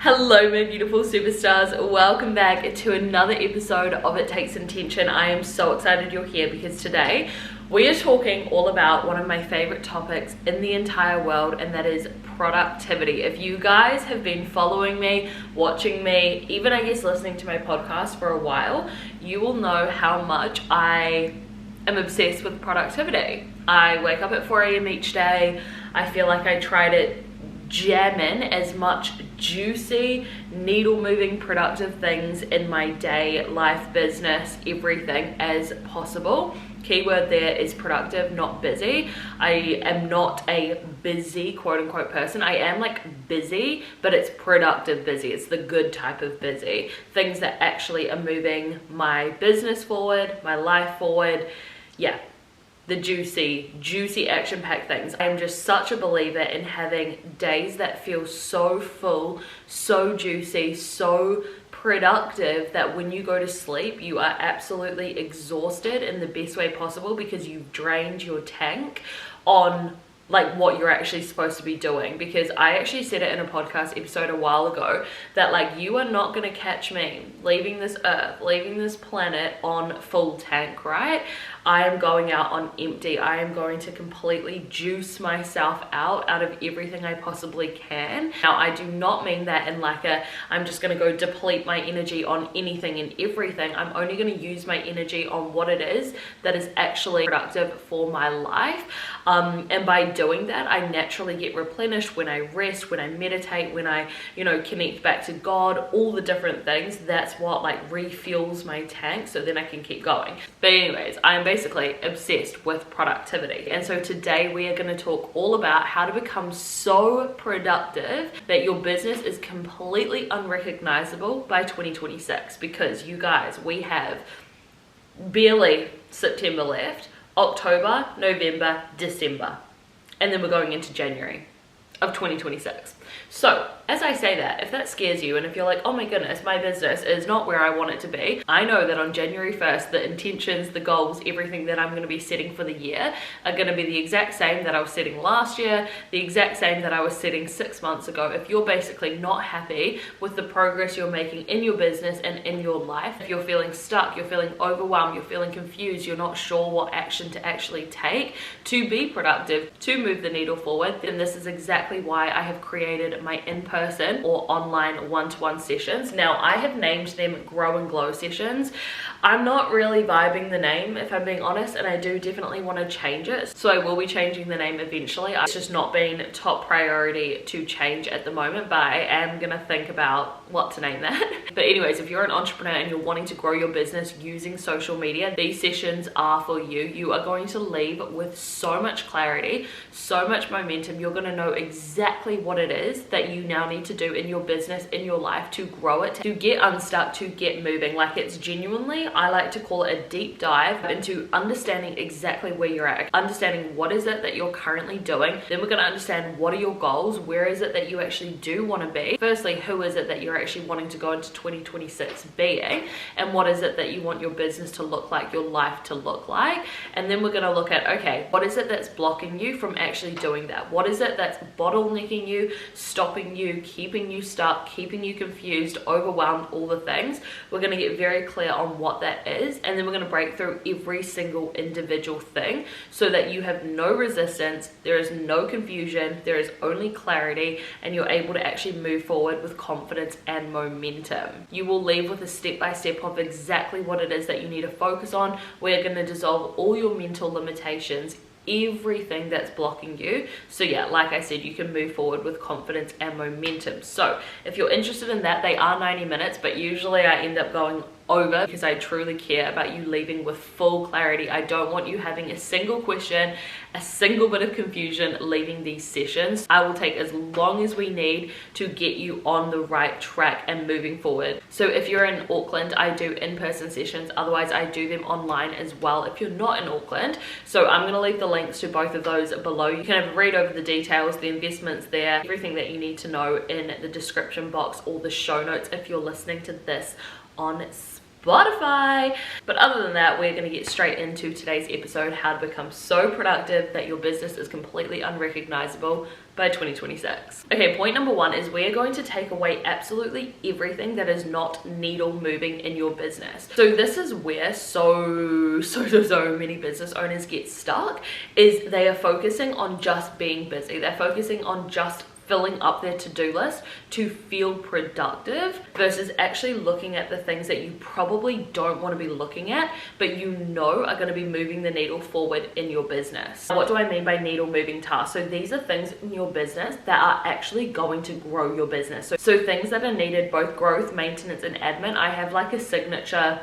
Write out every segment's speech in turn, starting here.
Hello my beautiful superstars, welcome back to another episode of It Takes Intention. I am so excited you're here because today we are talking all about one of my favorite topics in the entire world, and that is productivity. If you guys have been following me, watching me, even I guess listening to my podcast for a while, you will know how much I am obsessed with productivity. I wake up at 4 a.m. each day. I feel like I try to jam in as much juicy, needle moving, productive things in my day, life, business, everything as possible. Keyword there is productive, not busy. I am not a busy quote unquote person. I am like busy, but it's productive busy. It's the good type of busy. Things that actually are moving my business forward, my life forward. Yeah. The juicy action-packed things. I'm just such a believer in having days that feel so full, so juicy, so productive that when you go to sleep, you are absolutely exhausted in the best way possible because you've drained your tank on like what you're actually supposed to be doing. Because I actually said it in a podcast episode a while ago that like you are not going to catch me leaving this earth, leaving this planet on full tank, right? I am going out on empty. I am going to completely juice myself out of everything I possibly can. Now, I do not mean that in like I'm just going to go deplete my energy on anything and everything. I'm only going to use my energy on what it is that is actually productive for my life. And by doing that, I naturally get replenished when I rest, when I meditate, when I, connect back to God, all the different things. That's what like refuels my tank so then I can keep going. But anyways, I'm basically obsessed with productivity. And so today we are going to talk all about how to become so productive that your business is completely unrecognizable by 2026. Because you guys, we have barely September left, October, November, December, and then we're going into January of 2026. So as I say that, if that scares you and if you're like, oh my goodness, my business is not where I want it to be, I know that on January 1st, the intentions, the goals, everything that I'm going to be setting for the year are going to be the exact same that I was setting last year, the exact same that I was setting 6 months ago. If you're basically not happy with the progress you're making in your business and in your life, if you're feeling stuck, you're feeling overwhelmed, you're feeling confused, you're not sure what action to actually take to be productive, to move the needle forward, then this is exactly why I have created my in-person or online one-to-one sessions. Now, I have named them Grow and Glow sessions. I'm not really vibing the name, if I'm being honest, and I do definitely want to change it. So I will be changing the name eventually. It's just not been top priority to change at the moment, but I am going to think about what to name that. But anyways, if you're an entrepreneur and you're wanting to grow your business using social media, these sessions are for you. You are going to leave with so much clarity, so much momentum. You're going to know exactly what it is that you now need to do in your business, in your life, to grow it, to get unstuck, to get moving. Like, it's genuinely, I like to call it a deep dive into understanding exactly where you're at, understanding what is it that you're currently doing. Then we're going to understand what are your goals, where is it that you actually do want to be. Firstly, who is it that you're actually wanting to go into 2026 being, and what is it that you want your business to look like, your life to look like. And then we're going to look at, okay, what is it that's blocking you from actually doing that? What is it that's bottlenecking you, stopping you, keeping you stuck, keeping you confused, overwhelmed, all the things. We're going to get very clear on what that is, and then we're going to break through every single individual thing so that you have no resistance, there is no confusion, there is only clarity, and you're able to actually move forward with confidence and momentum. You will leave with a step-by-step of exactly what it is that you need to focus on. We're going to dissolve all your mental limitations, everything that's blocking you. So yeah, like I said, you can move forward with confidence and momentum. So if you're interested in that, they are 90 minutes, but usually I end up going over because I truly care about you leaving with full clarity. I don't want you having a single question, a single bit of confusion leaving these sessions. I will take as long as we need to get you on the right track and moving forward. So if you're in Auckland, I do in-person sessions. Otherwise, I do them online as well if you're not in Auckland. So I'm going to leave the links to both of those below. You can have a read over the details, the investments there, everything that you need to know in the description box or the show notes if you're listening to this on Spotify. But other than that, we're going to get straight into today's episode, how to become so productive that your business is completely unrecognizable by 2026. Okay, point number one is we're going to take away absolutely everything that is not needle moving in your business. So this is where so many business owners get stuck, is they are focusing on just being busy. They're focusing on just filling up their to-do list to feel productive versus actually looking at the things that you probably don't want to be looking at, but you know are going to be moving the needle forward in your business. What do I mean by needle moving tasks? So these are things in your business that are actually going to grow your business. So things that are needed, both growth, maintenance, and admin. I have like a signature,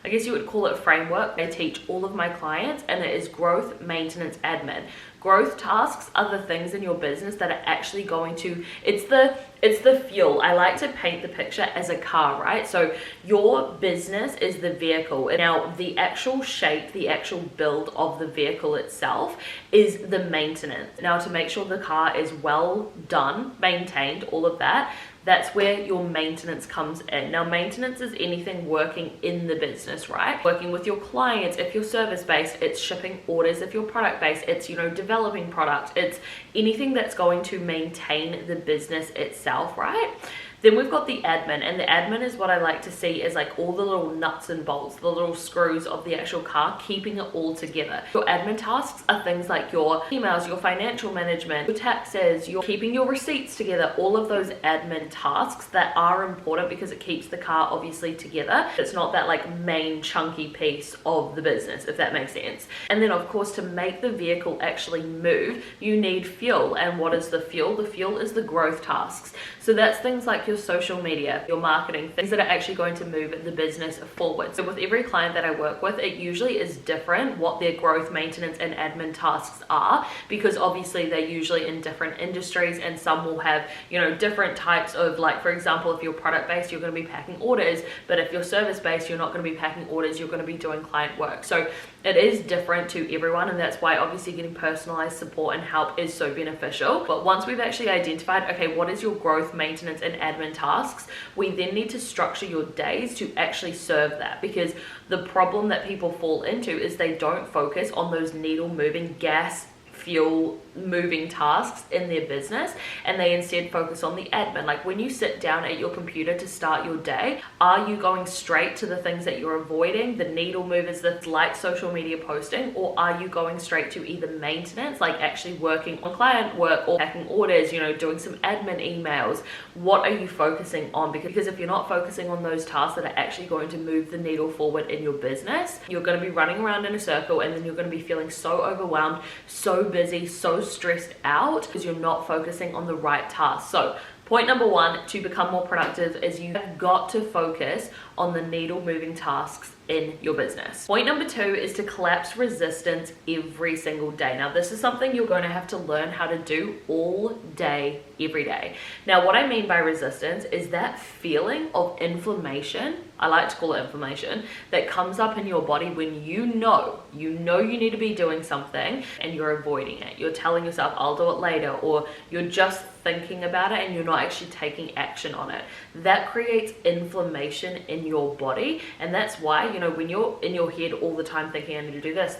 I guess you would call it, framework I teach all of my clients, and it is growth, maintenance, admin. Growth tasks are the things in your business that are actually going to, it's the fuel. I like to paint the picture as a car, right? So your business is the vehicle. Now the actual shape, the actual build of the vehicle itself is the maintenance. Now to make sure the car is well done, maintained, all of that, that's where your maintenance comes in. Now, maintenance is anything working in the business, right? Working with your clients. If you're service-based, it's shipping orders. If you're product-based, it's, developing product. It's anything that's going to maintain the business itself, right? Then we've got the admin, and the admin is what I like to see as like all the little nuts and bolts, the little screws of the actual car, keeping it all together. Your admin tasks are things like your emails, your financial management, your taxes, your keeping your receipts together, all of those admin tasks that are important because it keeps the car obviously together. It's not that like main chunky piece of the business, if that makes sense. And then of course, to make the vehicle actually move, you need fuel. And what is the fuel? The fuel is the growth tasks. So that's things like your social media, your marketing, things that are actually going to move the business forward. So with every client that I work with, it usually is different what their growth, maintenance, and admin tasks are, because obviously they're usually in different industries, and some will have, different types of, like, for example, if you're product-based, you're going to be packing orders, but if you're service-based, you're not going to be packing orders, you're going to be doing client work. So it is different to everyone, and that's why obviously getting personalized support and help is so beneficial. But once we've actually identified, okay, what is your growth, maintenance, and admin tasks, we then need to structure your days to actually serve that, because the problem that people fall into is they don't focus on those needle moving, gas fuel moving tasks in their business, and they instead focus on the admin. Like when you sit down at your computer to start your day, are you going straight to the things that you're avoiding, the needle movers that's like social media posting, or are you going straight to either maintenance, like actually working on client work, or packing orders, doing some admin emails? What are you focusing on? Because if you're not focusing on those tasks that are actually going to move the needle forward in your business, you're going to be running around in a circle, and then you're going to be feeling so overwhelmed, so busy, so stressed out, because you're not focusing on the right tasks. So point number one to become more productive is you have got to focus on the needle moving tasks in your business. Point number two is to collapse resistance every single day. Now, this is something you're going to have to learn how to do all day, every day. Now, what I mean by resistance is that feeling of inflammation, I like to call it inflammation, that comes up in your body when you know you need to be doing something and you're avoiding it. You're telling yourself, I'll do it later, or you're just thinking about it and you're not actually taking action on it. That creates inflammation in your body, and that's why, when you're in your head all the time thinking, I need to do this,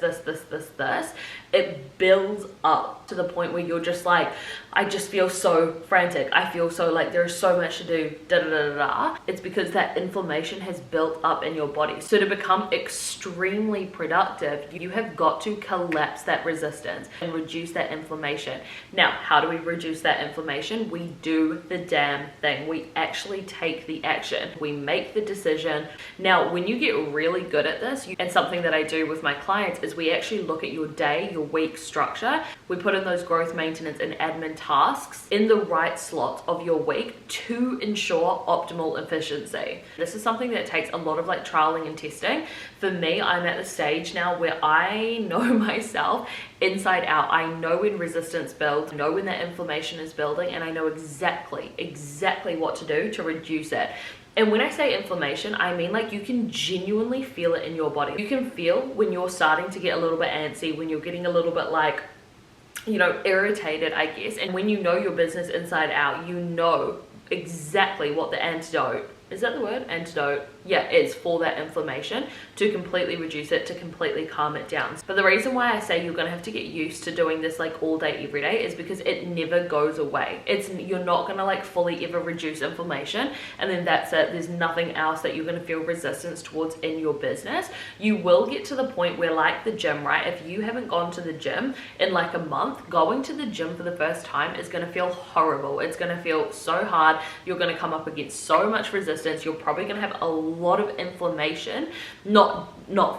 it builds up to the point where you're just like, I just feel so frantic. I feel so like there's so much to do, It's because that inflammation has built up in your body. So to become extremely productive, you have got to collapse that resistance and reduce that inflammation. Now, how do we reduce that inflammation? We do the damn thing. We actually take the action. We make the decision. Now, when you get really good at this, and something that I do with my clients is we actually look at your day, your week structure. We put in those growth, maintenance, and admin tasks in the right slots of your week to ensure optimal efficiency. This is something that takes a lot of like trialing and testing. For me, I'm at the stage now where I know myself inside out. I know when resistance builds, I know when that inflammation is building, and I know exactly what to do to reduce it. And when I say inflammation, I mean like you can genuinely feel it in your body. You can feel when you're starting to get a little bit antsy, when you're getting a little bit like, irritated, I guess. And when you know your business inside out, you know exactly what the antidote is that the word? Antidote. Yeah, it's for that inflammation, to completely reduce it, to completely calm it down. But the reason why I say you're gonna have to get used to doing this like all day, every day, is because it never goes away. You're not gonna like fully ever reduce inflammation and then that's it. There's nothing else that you're gonna feel resistance towards in your business. You will get to the point where, like the gym, right? If you haven't gone to the gym in like a month, going to the gym for the first time is gonna feel horrible. It's gonna feel so hard. You're gonna come up against so much resistance. You're probably going to have a lot of inflammation, not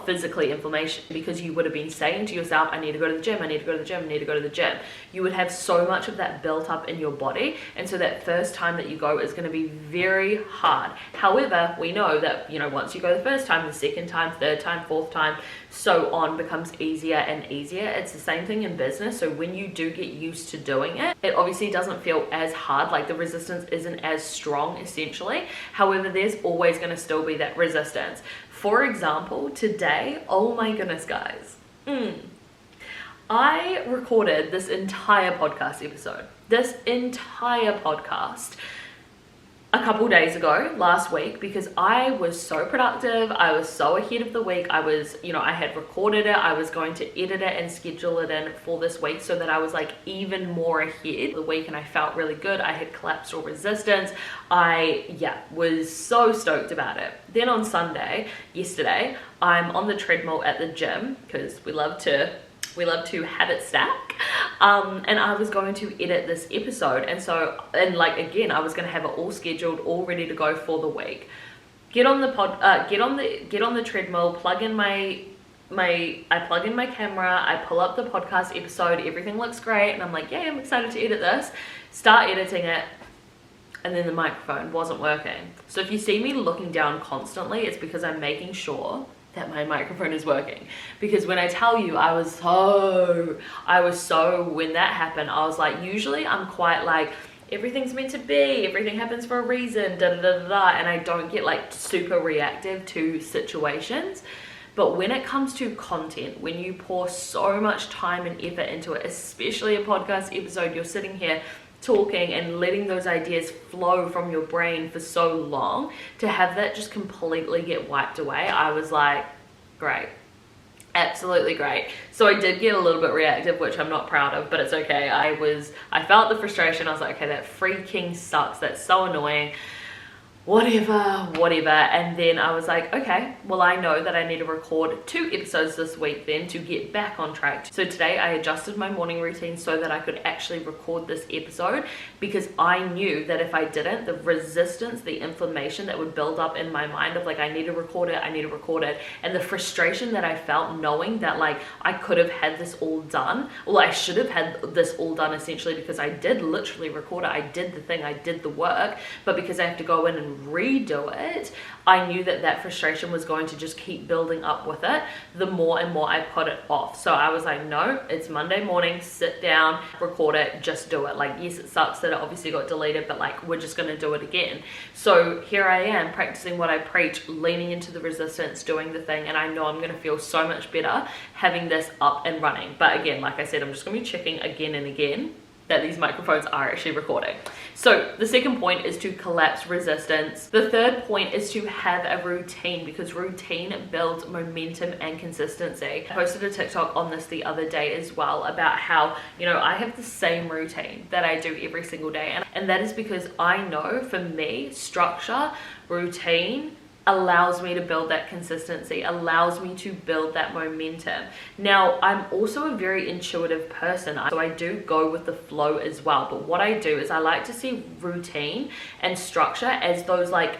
physically inflammation, because you would have been saying to yourself, I need to go to the gym, I need to go to the gym, I need to go to the gym. You would have so much of that built up in your body, and so that first time that you go is going to be very hard. However, we know that, you know, once you go the first time, the second time, third time, fourth time, so on, becomes easier and easier. It's the same thing in business. So when you do get used to doing it, it obviously doesn't feel as hard, like the resistance isn't as strong essentially. However, there's always going to still be that resistance. For example, today, oh my goodness guys, I recorded this entire podcast episode, a couple days ago, last week, because I was so productive. I was so ahead of the week. I was, you know, I had recorded it. I was going to edit it and schedule it in for this week so that I was like even more ahead of the week, and I felt really good. I had collapsed all resistance. I was so stoked about it. Then on Sunday, yesterday, I'm on the treadmill at the gym because we love to have it stack, and I was going to edit this episode, and like again, I was going to have it all scheduled, all ready to go for the week. Get on the treadmill, plug in my camera, I pull up the podcast episode, everything looks great, and I'm like, yeah, I'm excited to edit this. Start editing it, and then the microphone wasn't working. So if you see me looking down constantly, it's because I'm making sure that my microphone is working. Because when I tell you, I was so, when that happened, I was like, usually I'm quite like, everything's meant to be, everything happens for a reason, da da da da da, and I don't get like super reactive to situations. But when it comes to content, when you pour so much time and effort into it, especially a podcast episode, you're sitting here talking and letting those ideas flow from your brain for so long, to have that just completely get wiped away, I was like, great, absolutely great. So I did get a little bit reactive, which I'm not proud of, but it's okay. I felt the frustration. I was like, okay, that freaking sucks, that's so annoying, whatever. And then I was like, okay, well, I know that I need to record 2 episodes this week then to get back on track. So today I adjusted my morning routine so that I could actually record this episode, because I knew that if I didn't, the resistance, the inflammation that would build up in my mind of like, I need to record it, and the frustration that I felt knowing that like I could have had this all done, well, I should have had this all done essentially, because I did literally record it, I did the thing, I did the work, but because I have to go in and redo it, I knew that that frustration was going to just keep building up with it the more and more I put it off. So I was like, no, it's Monday morning, sit down, record it, just do it. Like, yes, it sucks that it obviously got deleted, but like, we're just going to do it again. So here I am practicing what I preach, leaning into the resistance, doing the thing, and I know I'm going to feel so much better having this up and running. But again, like I said, I'm just going to be checking again and again that these microphones are actually recording. So the second point is to collapse resistance. The third point is to have a routine, because routine builds momentum and consistency. I posted a TikTok on this the other day as well about how, you know, I have the same routine that I do every single day. And that is because I know for me, structure, routine, allows me to build that consistency, allows me to build that momentum. Now, I'm also a very intuitive person, so I do go with the flow as well. But what I do is I like to see routine and structure as those like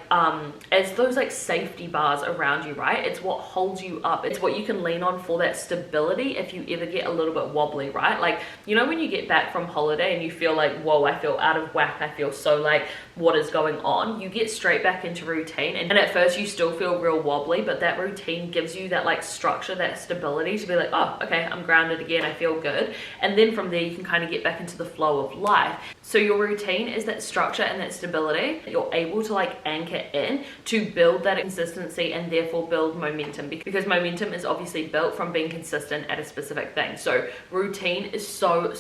safety bars around you, right? It's what holds you up. It's what you can lean on for that stability if you ever get a little bit wobbly, right? Like, you know, when you get back from holiday and you feel like, whoa, I feel out of whack, I feel so like, what is going on? You get straight back into routine, and at first you still feel real wobbly, but that routine gives you that like structure, that stability to be like, oh, okay, I'm grounded again, I feel good. And then from there you can kind of get back into the flow of life. So your routine is that structure and that stability that you're able to like anchor in to build that consistency and therefore build momentum, because momentum is obviously built from being consistent at a specific thing. So routine is so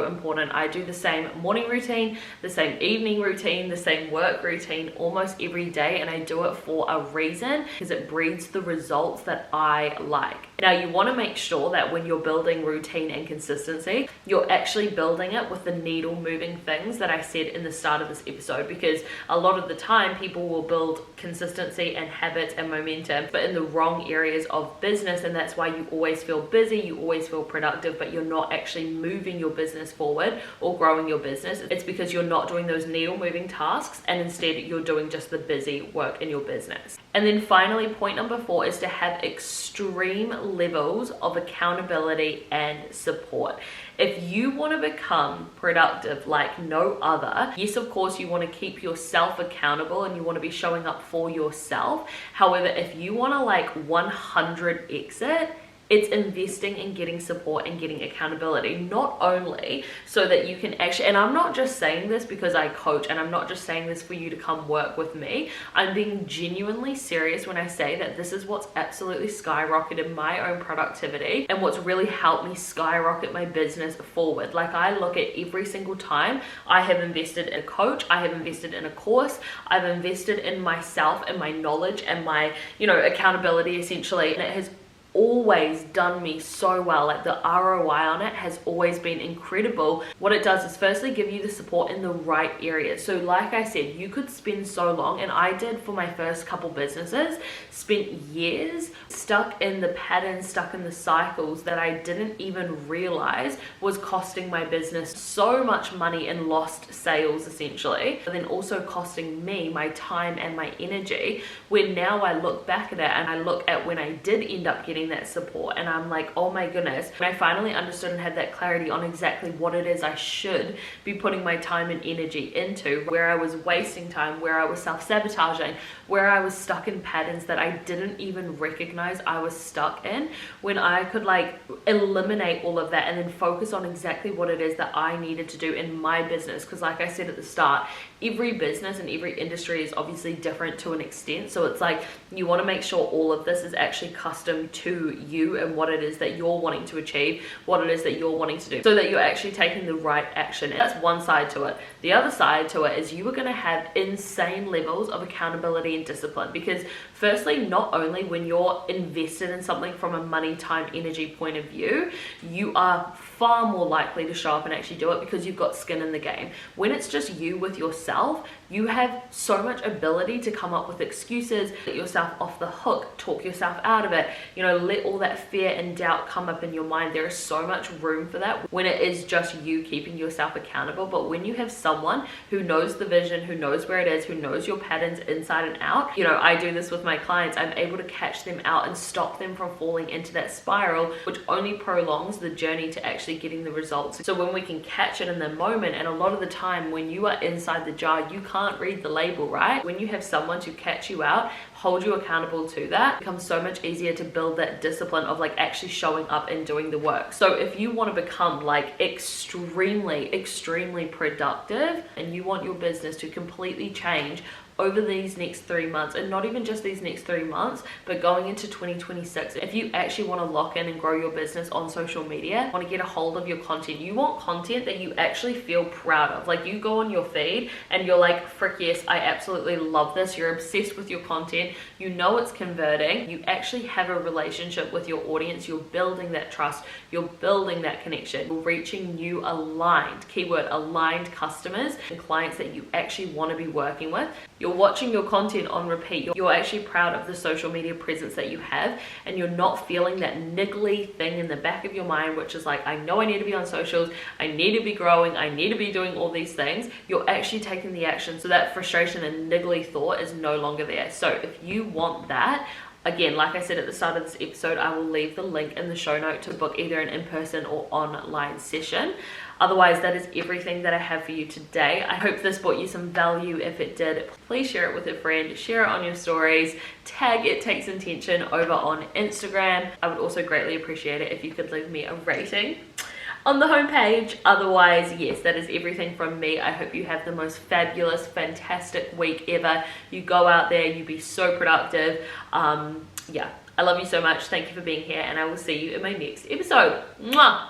important. I do the same morning routine, the same evening routine, the same work routine almost every day, and I do it for a reason, because it breeds the results that I like. Now you want to make sure that when you're building routine and consistency, you're actually building it with the needle moving things that I said in the start of this episode, because a lot of the time people will build consistency and habits and momentum but in the wrong areas of business, and that's why you always feel busy, you always feel productive, but you're not actually moving your business forward or growing your business. It's because you're not doing those needle moving tasks, and instead you're doing just the busy work in your business. And then finally, point number 4 is to have extreme levels of accountability and support. If you want to become productive like no other, yes, of course, you want to keep yourself accountable and you want to be showing up for yourself. However, if you want to like 100 exit, it's investing in getting support and getting accountability, not only so that you can actually, and I'm not just saying this because I coach, and I'm not just saying this for you to come work with me. I'm being genuinely serious when I say that this is what's absolutely skyrocketed my own productivity and what's really helped me skyrocket my business forward. Like, I look at every single time I have invested in a coach, I have invested in a course, I've invested in myself and my knowledge and my, accountability essentially, and it has always done me so well. Like, the ROI on it has always been incredible. What it does is firstly give you the support in the right areas. So like I said, you could spend so long, and I did for my first couple businesses, spent years stuck in the patterns, stuck in the cycles that I didn't even realize was costing my business so much money and lost sales essentially, but then also costing me my time and my energy, where now I look back at it and I look at when I did end up getting that support, and I'm like, oh my goodness, when I finally understood and had that clarity on exactly what it is I should be putting my time and energy into, where I was wasting time, where I was self-sabotaging, where I was stuck in patterns that I didn't even recognize I was stuck in, when I could like eliminate all of that and then focus on exactly what it is that I needed to do in my business. Because like I said at the start, every business and every industry is obviously different to an extent, so it's like you want to make sure all of this is actually custom to you and what it is that you're wanting to achieve, what it is that you're wanting to do, so that you're actually taking the right action. And that's one side to it. The other side to it is you are going to have insane levels of accountability and discipline, because firstly, not only when you're invested in something from a money, time, energy point of view, you are far more likely to show up and actually do it because you've got skin in the game. When it's just you with yourself, you have so much ability to come up with excuses, get yourself off the hook, talk yourself out of it, let all that fear and doubt come up in your mind. There is so much room for that when it is just you keeping yourself accountable. But when you have someone who knows the vision, who knows where it is, who knows your patterns inside and out, I do this with my clients, I'm able to catch them out and stop them from falling into that spiral, which only prolongs the journey to actually getting the results. So when we can catch it in the moment, and a lot of the time when you are inside the jar, you can't read the label, right? When you have someone to catch you out, hold you accountable to that, it becomes so much easier to build that discipline of like actually showing up and doing the work. So if you want to become like extremely productive, and you want your business to completely change over these next 3 months, and not even just these next 3 months, but going into 2026, if you actually want to lock in and grow your business on social media, want to get a hold of your content, you want content that you actually feel proud of. Like, you go on your feed and you're like, frick yes, I absolutely love this. You're obsessed with your content, you know it's converting, you actually have a relationship with your audience, you're building that trust, you're building that connection, you're reaching new aligned, keyword aligned, customers and clients that you actually want to be working with. You're watching your content on repeat, you're actually proud of the social media presence that you have, and you're not feeling that niggly thing in the back of your mind, which is like, I know I need to be on socials, I need to be growing, I need to be doing all these things. You're actually taking the action, so that frustration and niggly thought is no longer there. So if you want that, again, like I said at the start of this episode, I will leave the link in the show note to book either an in-person or online session. Otherwise, that is everything that I have for you today. I hope this brought you some value. If it did, please share it with a friend, share it on your stories, tag It Takes Intention over on Instagram. I would also greatly appreciate it if you could leave me a rating. on the homepage. Otherwise, yes, that is everything from me. I hope you have the most fabulous, fantastic week ever. You go out there, you be so productive. Yeah, I love you so much. Thank you for being here, and I will see you in my next episode. Mwah!